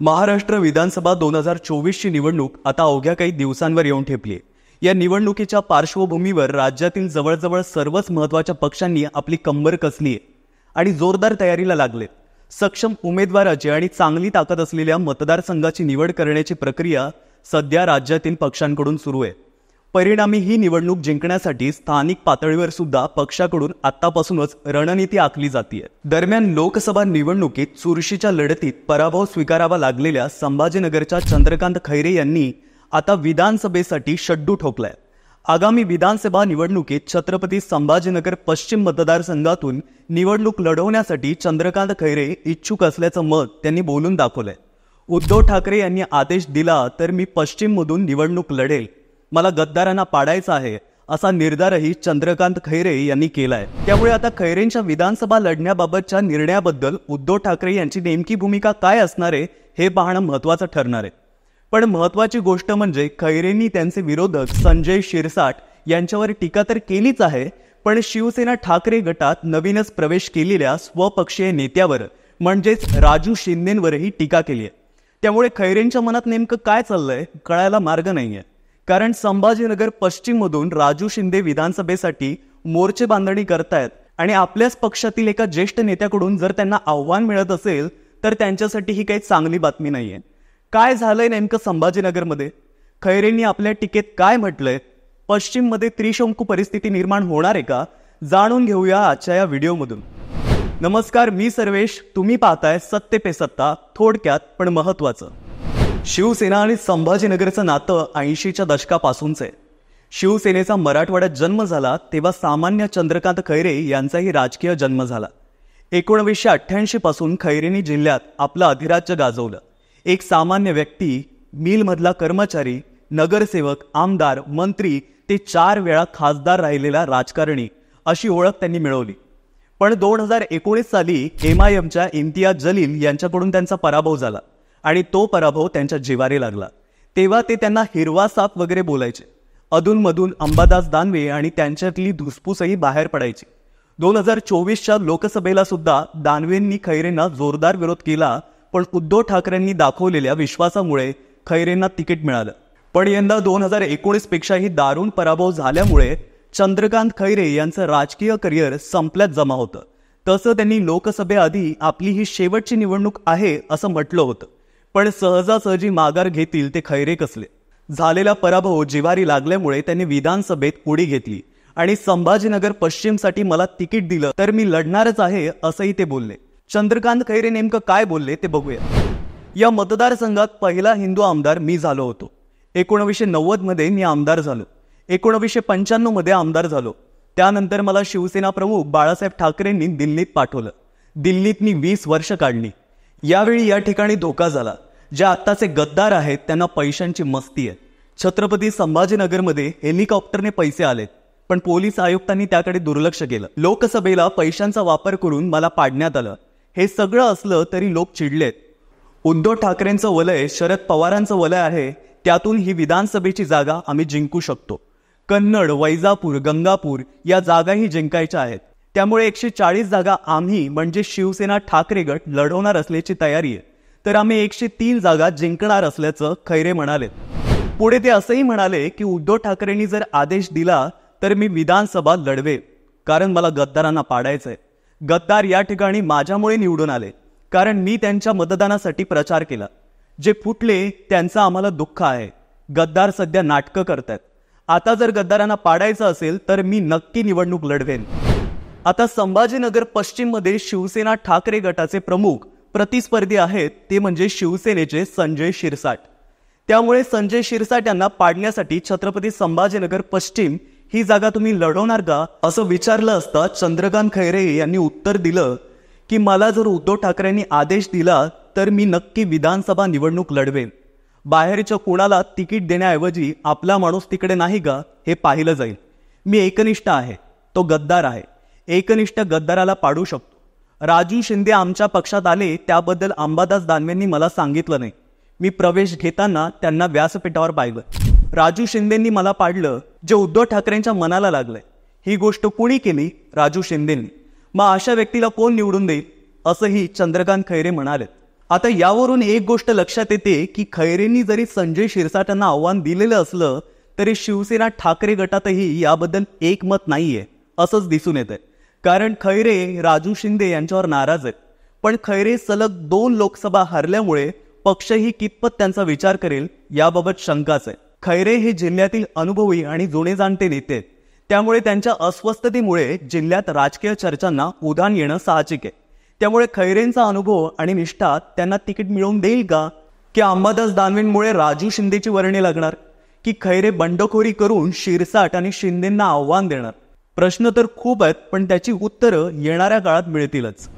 महाराष्ट्र विधानसभा 2024 ची निवडणूक आता अवघ्या काही दिवसांवर येऊन ठेपली आहे। या निवडणुकीच्या पार्श्वभूमीवर राज्यातील जवळजवळ सर्वच महत्त्वाच्या पक्षांनी आपली कंबर कसली आहे आणि जोरदार तयारीला लागलेत। सक्षम उमेदवाराची आणि चांगली ताकद असलेल्या मतदारसंघाची निवड करण्याची प्रक्रिया सध्या राज्यातील पक्षांकडून सुरू आहे। परिणामी ही निवडणूक जिंकण्यासाठी स्थानिक पातळीवर सुद्धा पक्षाकडून आतापासूनच रणनीती आखली जाते। दरम्यान लोकसभा निवडणुकीत चुरशीच्या लढतीत पराभव स्वीकारावा लागलेल्या संभाजीनगरच्या चंद्रकांत खैरे यांनी आता विधानसभेसाठी शड्डू ठोकलाय। आगामी विधानसभा निवडणुकीत छत्रपती संभाजीनगर पश्चिम मतदारसंघातून निवडणूक लढवण्यासाठी चंद्रकांत खैरे इच्छुक असल्याचं मत त्यांनी बोलून दाखवलंय। उद्धव ठाकरे यांनी आदेश दिला तर मी पश्चिममधून निवडणूक लढेल, मला गद्दारांना पाडायचं आहे असा निर्धारही चंद्रकांत खैरे यांनी केलाय। त्यामुळे आता खैरेंच्या विधानसभा लढण्याबाबतच्या निर्णयाबद्दल उद्धव ठाकरे यांची नेमकी भूमिका काय असणार आहे हे पाहणं महत्त्वाचं ठरणार आहे। पण महत्त्वाची गोष्ट म्हणजे खैरेंनी त्यांचे विरोधक संजय शिरसाट यांच्यावर टीका तर केलीच आहे, पण शिवसेना ठाकरे गटात नवीनच प्रवेश केलेल्या स्वपक्षीय नेत्यावर म्हणजेच राजू शिंदेंवरही टीका केली आहे। त्यामुळे खैरेंच्या मनात नेमकं काय चाललंय कळायला मार्ग नाहीये। कारण संभाजीनगर पश्चिम मधून राजू शिंदे विधानसभेसाठी मोर्चे बांधणी करतायत आणि आपल्याच पक्षातील एका ज्येष्ठ नेत्याकडून जर त्यांना आव्हान मिळत असेल तर त्यांच्यासाठी ही काही चांगली बातमी नाहीये। काय झालंय नेमकं संभाजीनगरमध्ये? खैरेंनी आपल्या टीकेत काय म्हटलंय? पश्चिम मध्ये त्रिशंकू परिस्थिती निर्माण होणार आहे का? जाणून घेऊया आजच्या या व्हिडिओमधून। नमस्कार, मी सर्वेश, तुम्ही पाहताय सत्य पे सत्ता, थोडक्यात पण महत्त्वाचं। शिवसेना आणि संभाजीनगरचं नातं 80च्या दशकापासूनच आहे। शिवसेनेचा मराठवाड्यात जन्म झाला तेव्हा सामान्य चंद्रकांत खैरे यांचाही राजकीय जन्म झाला। 1988 पासून खैरेंनी जिल्ह्यात आपलं अधिराज्य गाजवलं। एक सामान्य व्यक्ती, मिलमधला कर्मचारी, नगरसेवक, आमदार, मंत्री ते 4 वेळा खासदार राहिलेला राजकारणी अशी ओळख त्यांनी मिळवली। पण 2019 साली MIMच्या इम्तियाज जलील यांच्याकडून त्यांचा पराभव झाला आणि तो पराभव त्यांच्या जिवारी लागला। तेव्हा ते त्यांना हिरवा साप वगैरे बोलायचे। अधूनमधून अंबादास दानवे आणि त्यांच्यातली धुसफूसही बाहेर पडायची। 2024च्या लोकसभेला सुद्धा दानवेंनी खैरेंना जोरदार विरोध केला, पण उद्धव ठाकरेंनी दाखवलेल्या विश्वासामुळे खैरेंना तिकीट मिळालं। पण यंदा 2019 पेक्षाही दारुण पराभव झाल्यामुळे चंद्रकांत खैरे यांचं राजकीय करिअर संपल्यात जमा होतं। तसं त्यांनी लोकसभेआधी आपली ही शेवटची निवडणूक आहे असं म्हटलं होतं, पण सहजासहजी माघार घेतील ते खैरे कसले। झालेला पराभव जिवारी लागल्यामुळे त्यांनी विधानसभेत उडी घेतली आणि संभाजीनगर पश्चिमसाठी मला तिकीट दिलं तर मी लढणारच आहे असंही ते बोलले। चंद्रकांत खैरे नेमकं काय बोलले ते बघूया। या मतदारसंघात पहिला हिंदू आमदार मी झालो होतो। 1990 मध्ये मी आमदार झालो। 1995 मध्ये आमदार झालो। त्यानंतर मला शिवसेना प्रमुख बाळासाहेब ठाकरेंनी दिल्लीत पाठवलं। दिल्लीत मी 20 वर्ष काढली। यावेळी या ठिकाणी धोका झाला। जे आत्ताचे गद्दार आहेत त्यांना पैशांची मस्ती आहे। छत्रपती संभाजीनगरमध्ये हेलिकॉप्टरने पैसे आलेत, पण पोलीस आयुक्तांनी त्याकडे दुर्लक्ष केलं। लोकसभेला पैशांचा वापर करून मला पाडण्यात आलं। हे सगळं असलं तरी लोक चिडलेत। उद्धव ठाकरेंचं वलय शरद पवारांचं वलय आहे, त्यातून ही विधानसभेची जागा आम्ही जिंकू शकतो। कन्नड, वैजापूर, गंगापूर या जागाही जिंकायच्या आहेत। त्यामुळे 140 जागा आम्ही म्हणजे शिवसेना ठाकरे गट लढवणार असल्याची तयारी आहे, तर आम्ही 103 जागा जिंकणार असल्याचं खैरे म्हणाले। पुढे ते असंही म्हणाले की उद्धव ठाकरेंनी जर आदेश दिला तर मी विधानसभा लढवे, कारण मला गद्दारांना पाडायचंय। गद्दार या ठिकाणी माझ्यामुळे निवडून आले, कारण मी त्यांच्या मतदानासाठी प्रचार केला। जे फुटले त्यांचं आम्हाला दुःख आहे। गद्दार सध्या नाटकं करतात। आता जर गद्दारांना पाडायचं असेल तर मी नक्की निवडणूक लढवेन। आता संभाजीनगर पश्चिम मध्ये शिवसेना ठाकरे गटाचे प्रमुख प्रतिस्पर्धी आहेत, ते म्हणजे शिवसेनेचे संजय शिरसाट। त्यामुळे संजय शिरसाट यांना पाडण्यासाठी छत्रपती संभाजीनगर पश्चिम ही जागा तुम्ही लढवणार का असं विचारलं असता चंद्रकांत खैरे यांनी उत्तर दिलं की मला जर उद्धव ठाकरेंनी आदेश दिला तर मी नक्की विधानसभा निवडणूक लढवेन। बाहेरच्या कोणाला तिकीट देण्याऐवजी आपला माणूस तिकडे नाही का हे पाहिलं जाईल। मी एकनिष्ठ आहे, तो गद्दार आहे। एकनिष्ठ गद्दाराला पाडू शकतो। राजू शिंदे आमच्या पक्षात आले त्याबद्दल अंबादास दानवेंनी मला सांगितलं नाही। मी प्रवेश घेताना त्यांना व्यासपीठावर पाहिलं। राजू शिंदेंनी मला पाडलं, जे उद्धव ठाकरेंच्या मनाला लागलंय। ही गोष्ट कुणी केली? राजू शिंदेंनी। मग अशा व्यक्तीला कोण निवडून देईल असंही चंद्रकांत खैरे म्हणाले। आता यावरून एक गोष्ट लक्षात येते की खैरेंनी जरी संजय शिरसाटांना आव्हान दिलेलं असलं तरी शिवसेना ठाकरे गटातही याबद्दल एकमत नाहीये असंच दिसून येतंय. कारण खैरे राजू शिंदे यांच्यावर नाराज आहेत. पण खैरे सलग 2 लोकसभा हरल्यामुळे पक्षही कितपत त्यांचा विचार करेल याबाबत शंकाच आहे. खैरे हे जिल्ह्यातील अनुभवी आणि जुने जाणते नेते आहेत. त्यामुळे त्यांच्या अस्वस्थतेमुळे जिल्ह्यात राजकीय चर्चांना उधाण येणं साहजिक आहे. त्यामुळे खैरेंचा अनुभव आणि निष्ठा त्यांना तिकीट मिळवून देईल का? की अंबादास दानवेंमुळे राजू शिंदेची वर्णी लागणार? की खैरे बंडखोरी करून शिरसाट आणि शिंदेंना आव्हान देणार? प्रश्न तर खूप आहेत, पण त्याची उत्तरं येणाऱ्या काळात मिळतीलच.